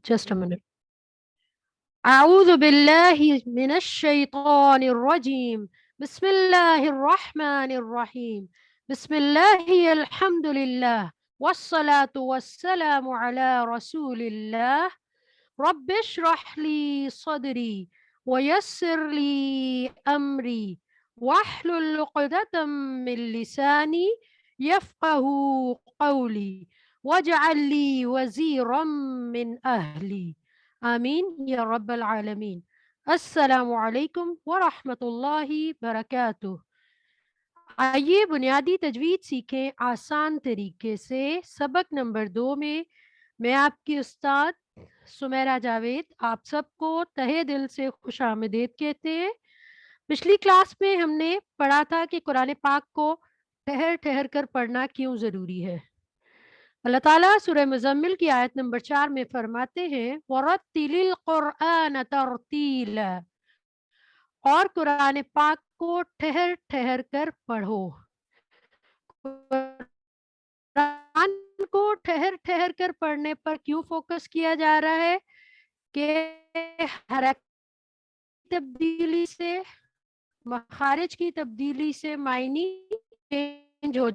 Just a minute. أعوذ بالله من الشيطان الرجيم. بسم الله الرحمن الرحيم. بسم الله الحمد لله والصلاة والسلام على رسول الله. رب اشرح لي صدري ويسر لي أمري واحلل عقدة من لساني يفقه قولي واجعل لي وزيرا من أهلي. آمین یا رب العالمین. السلام علیکم ورحمۃ اللہ وبرکاتہ. آئیے بنیادی تجوید سیکھیں آسان طریقے سے. سبق نمبر 2 میں آپ کی استاد سمیرہ جاوید آپ سب کو تہہ دل سے خوش آمدید کہتے ہیں. پچھلی کلاس میں ہم نے پڑھا تھا کہ قرآن پاک کو ٹھہر ٹھہر کر پڑھنا کیوں ضروری ہے. اللہ تعالیٰ سورہ مزمل کی آیت نمبر 4 میں فرماتے ہیں وَرَتِّلِ الْقُرْآنَ تَرْتِيلًا، اور قرآن پاک کو ٹھہر ٹھہر کر پڑھو. قرآن کو ٹھہر ٹھہر کر پڑھنے پر کیوں فوکس کیا جا رہا ہے کہ حرکت تبدیلی سے، مخارج کی تبدیلی سے معنی چینج ہو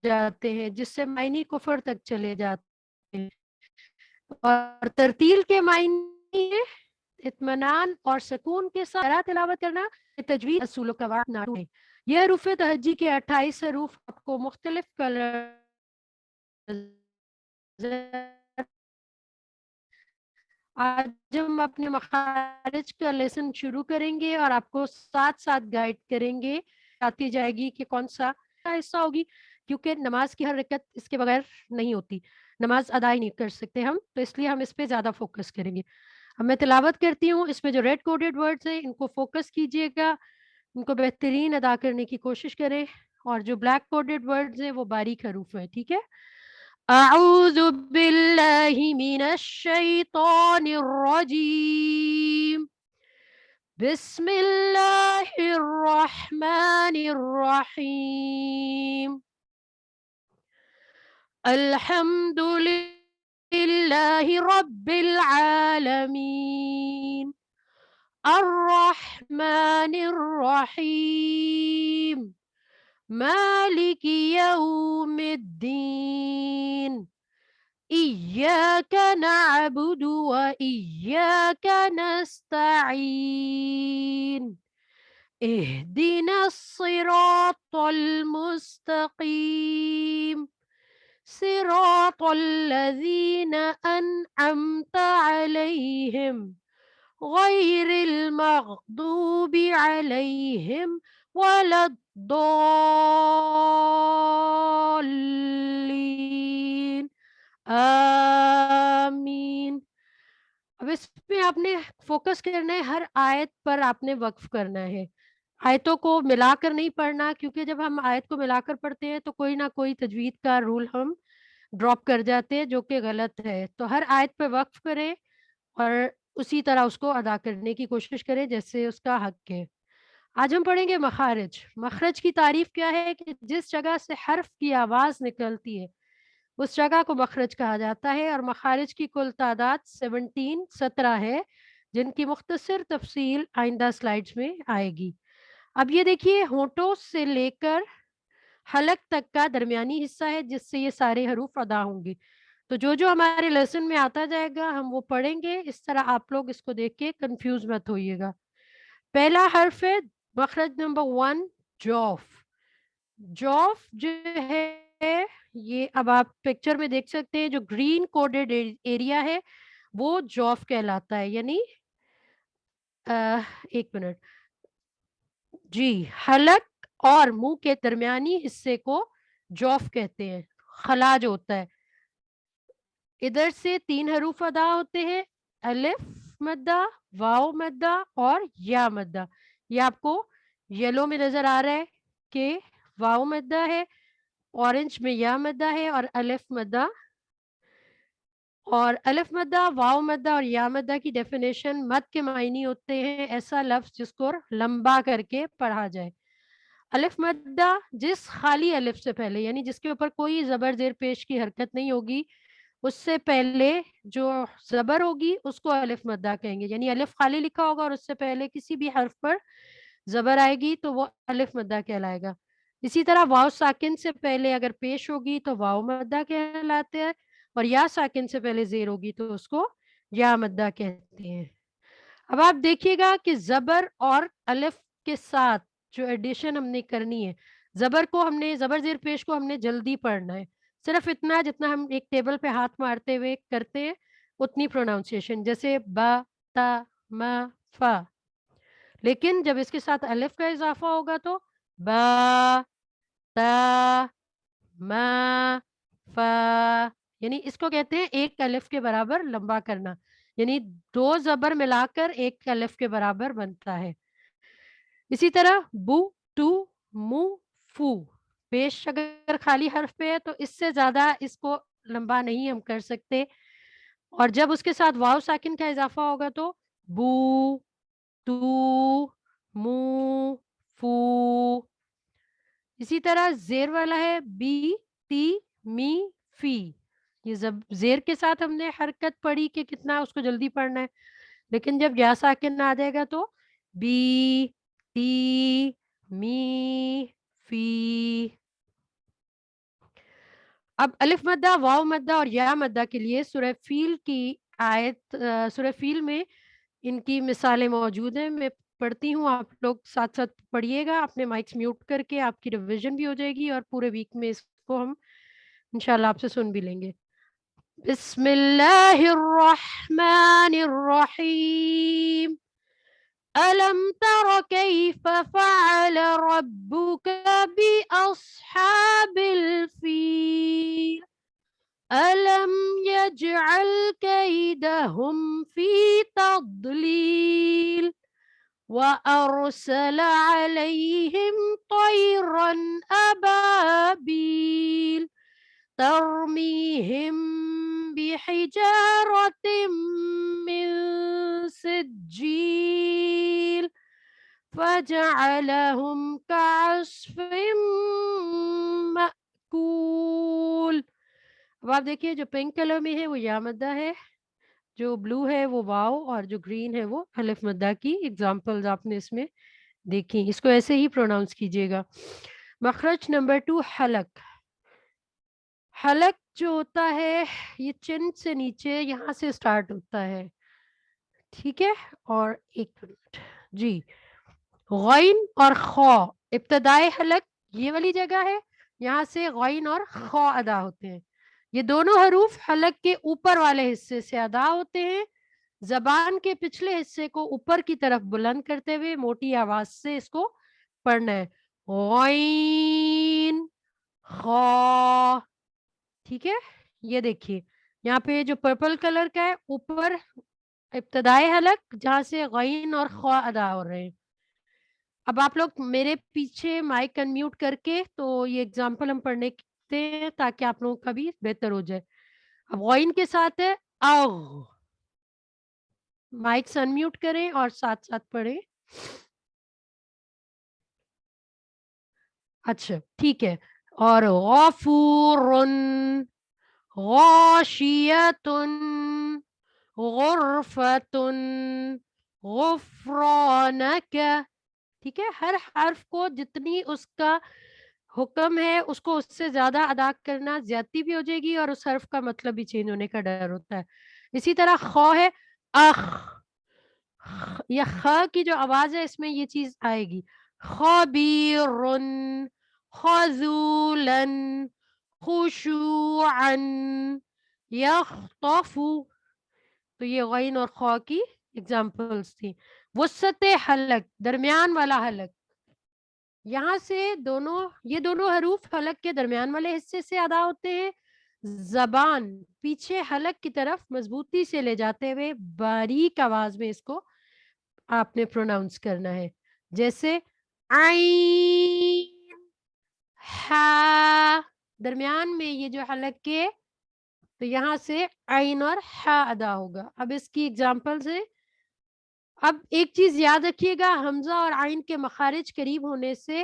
جاتے ہیں، جس سے معنی کفر تک چلے جاتے ہیں. اور ترتیل کے معنی ہے اطمینان اور سکون کے ساتھ تلاوت کرنا. تجوید اصول و قواعد نہ ڈھونڈیں. یہ حروف تہجی کے 28 حروف آپ کو مختلف کلر آج ہم اپنے مخارج کا لیسن شروع کریں گے اور آپ کو ساتھ ساتھ گائیڈ کریں گے. آتی جائے گی کہ کون سا حصہ ہوگی، کیونکہ نماز کی ہر رکعت اس کے بغیر نہیں ہوتی، نماز ادا ہی نہیں کر سکتے ہم، تو اس لیے ہم اس پہ زیادہ فوکس کریں گے. اب میں تلاوت کرتی ہوں. اس میں جو ریڈ کوڈڈ ورڈز ہیں ان کو فوکس کیجئے گا، ان کو بہترین ادا کرنے کی کوشش کریں، اور جو بلیک کوڈڈ ورڈز ہیں وہ باریک حروف ہیں. ٹھیک ہے. اعوذ باللہ من الشیطان الرجیم. بسم اللہ الرحمن الرحیم. الحمد للہ رب العالمین الرحمن الرحیم مالک یوم الدین إياك نعبد وإياك نستعين اهدنا الصراط المستقيم صراط الذين أنعمت عليهم غير المغضوب عليهم ولا الضالين آمین. اب اس میں آپ نے فوکس کرنا ہے، ہر آیت پر آپ نے وقف کرنا ہے، آیتوں کو ملا کر نہیں پڑھنا، کیونکہ جب ہم آیت کو ملا کر پڑھتے ہیں تو کوئی نہ کوئی تجوید کا رول ہم ڈراپ کر جاتے ہیں جو کہ غلط ہے. تو ہر آیت پہ وقف کریں اور اسی طرح اس کو ادا کرنے کی کوشش کریں جیسے اس کا حق ہے. آج ہم پڑھیں گے مخارج. مخرج کی تعریف کیا ہے کہ جس جگہ سے حرف کی آواز نکلتی ہے اس جگہ کو مخرج کہا جاتا ہے، اور مخارج کی کل تعداد 17 ہے، جن کی مختصر تفصیل آئندہ سلائیڈز میں آئے گی. اب یہ دیکھیے ہونٹوں سے لے کر حلق تک کا درمیانی حصہ ہے جس سے یہ سارے حروف ادا ہوں گے. تو جو ہمارے لیسن میں آتا جائے گا ہم وہ پڑھیں گے، اس طرح آپ لوگ اس کو دیکھ کے کنفیوز مت ہوئیے گا. پہلا حرف ہے مخرج نمبر 1 جوف. جوف جو ہے یہ اب آپ پکچر میں دیکھ سکتے ہیں، جو گرین کوڈڈ ایریا ہے وہ جوف کہلاتا ہے. یعنی ایک منٹ جی، حلق اور منہ کے درمیانی حصے کو جوف کہتے ہیں. خلا جو ہوتا ہے، ادھر سے 3 حروف ادا ہوتے ہیں، الف مدہ، واو مدہ اور یا مدہ. یہ آپ کو یلو میں نظر آ رہا ہے کہ واو مدہ ہے، اورنج میں یا مدہ ہے اور الف مدہ. اور الف مدہ، واو مدہ اور یا مدہ کی ڈیفینیشن مد کے معنی ہوتے ہیں ایسا لفظ جس کو لمبا کر کے پڑھا جائے. الف مدہ جس خالی الف سے پہلے، یعنی جس کے اوپر کوئی زبر زیر پیش کی حرکت نہیں ہوگی، اس سے پہلے جو زبر ہوگی اس کو الف مدہ کہیں گے، یعنی الف خالی لکھا ہوگا اور اس سے پہلے کسی بھی حرف پر زبر آئے گی تو وہ الف مدہ کہلائے گا. اسی طرح واو ساکن سے پہلے اگر پیش ہوگی تو واو مدہ کہلاتے ہیں، اور یا ساکن سے پہلے زیر ہوگی تو اس کو یا مدہ کہتے ہیں. اب آپ دیکھیے گا کہ زبر اور الف کے ساتھ جو ایڈیشن ہم نے کرنی ہے، زبر کو ہم نے زبر زیر پیش کو ہم نے جلدی پڑھنا ہے، صرف اتنا جتنا ہم ایک ٹیبل پہ ہاتھ مارتے ہوئے کرتے ہیں اتنی پروناؤنسیشن، جیسے با تا ما فا. لیکن جب اس کے ساتھ الف کا اضافہ ہوگا تو با تا ما فا، یعنی اس کو کہتے ہیں ایک الف کے برابر لمبا کرنا، یعنی دو زبر ملا کر ایک الف کے برابر بنتا ہے. اسی طرح بو ٹو مو فو، پیش اگر خالی حرف پہ ہے تو اس سے زیادہ اس کو لمبا نہیں ہم کر سکتے، اور جب اس کے ساتھ واو ساکن کا اضافہ ہوگا تو بو تو مو فو. اسی طرح زیر والا ہے بی تی می فی، یہ زیر کے ساتھ ہم نے حرکت پڑھی کہ کتنا اس کو جلدی پڑھنا ہے، لیکن جب یا ساکن آ جائے گا تو بی تی می فی. اب الف مدہ، واو مدہ اور یا مدہ کے لیے سورہ فیل کی آیت، سورہ فیل میں ان کی مثالیں موجود ہیں. میں پڑھتی ہوں، آپ لوگ ساتھ ساتھ پڑھیے گا، اپنے مائکس میوٹ کر کے، آپ کی ریویژن بھی ہو جائے گی اور پورے ویک میں اس کو ہم انشاءاللہ آپ سے سن بھی لیں گے. بسم اللہ الرحمن الرحیم. ألم تر كيف فعل ربك بأصحاب الفيل ألم يجعل كيدهم في تضليل وأرسل عليهم طيرا أبابيل ترميهم بحجارة من سجيل فجعلهم كعصف مأكول. اب آپ دیکھیے جو پنک کلر میں ہے وہ یا مدہ ہے، جو بلو ہے وہ واو، اور جو گرین ہے وہ الف مدہ کی ایگزامپلز آپ نے اس میں دیکھی. اس کو ایسے ہی پروناؤنس کیجیے گا. مخرج نمبر 2 حلق. حلق جو ہوتا ہے یہ چن سے نیچے یہاں سے سٹارٹ ہوتا ہے، ٹھیک ہے. اور ایک منٹ جی، غین اور خا ابتدائے حلق یہ والی جگہ ہے، یہاں سے غین اور خا ادا ہوتے ہیں. یہ دونوں حروف حلق کے اوپر والے حصے سے ادا ہوتے ہیں. زبان کے پچھلے حصے کو اوپر کی طرف بلند کرتے ہوئے موٹی آواز سے اس کو پڑھنا ہے. غین خا، ٹھیک ہے. یہ دیکھیے یہاں پہ جو پرپل کلر کا ہے اوپر ابتدائی حلق جہاں سے غین اور خا ادا ہو رہے ہیں. اب آپ لوگ میرے پیچھے مائک انمیوٹ کر کے تو یہ ایگزامپل ہم پڑھنے ہیں تاکہ آپ لوگوں کا بھی بہتر ہو جائے. اب غین کے ساتھ ہے اغ، مائکس انمیوٹ کریں اور ساتھ ساتھ پڑھیں. اچھا ٹھیک ہے. اور غفورن، غاشیتن، غرفتن، غفرانک، ٹھیک ہے. ہر حرف کو جتنی اس کا حکم ہے اس کو اس سے زیادہ ادا کرنا زیادتی بھی ہو جائے گی اور اس حرف کا مطلب بھی چینج ہونے کا ڈر ہوتا ہے. اسی طرح خا ہے اخ، یا خ کی جو آواز ہے اس میں یہ چیز آئے گی. خبیرن، خذولن، خشوعن، یخطف. تو یہ غین اور خا کی ایگزامپلز تھی. وسط حلق، درمیان والا حلق، یہاں سے یہ دونوں حروف حلق کے درمیان والے حصے سے ادا ہوتے ہیں. زبان پیچھے حلق کی طرف مضبوطی سے لے جاتے ہوئے باریک آواز میں اس کو آپ نے پروناؤنس کرنا ہے، جیسے عین ہا، درمیان میں یہ جو حلق کے تو یہاں سے عین اور ہا ادا ہوگا. اب اس کی ایگزامپل سے اب ایک چیز یاد رکھیے گا، حمزہ اور عین کے مخارج قریب ہونے سے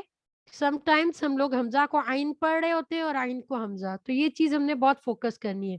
سم ٹائمز ہم لوگ حمزہ کو عین پڑھ رہے ہوتے ہیں اور عین کو حمزہ، تو یہ چیز ہم نے بہت فوکس کرنی ہے.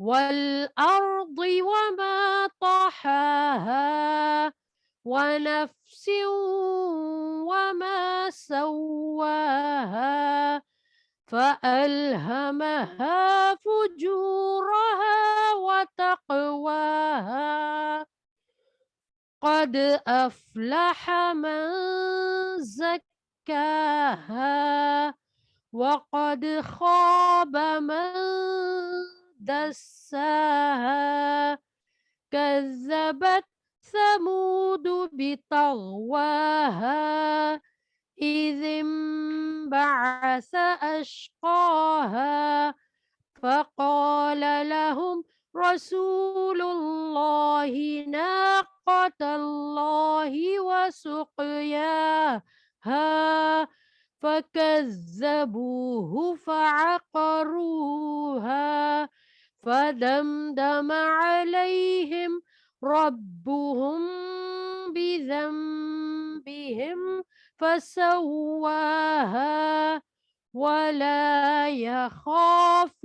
والأرض وما طحاها ونفس وما سواها فألهمها فجورها وتقواها قد أفلح من زكاها وقد خاب من دساها كذبت ثمود بطغواها إذ انبعث أشقاها فقال لهم رسول الله ناقة الله وسقياها فكذبوه فعقروها فدمدم عليهم ربهم بذنبهم فسواها ولا يخاف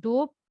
2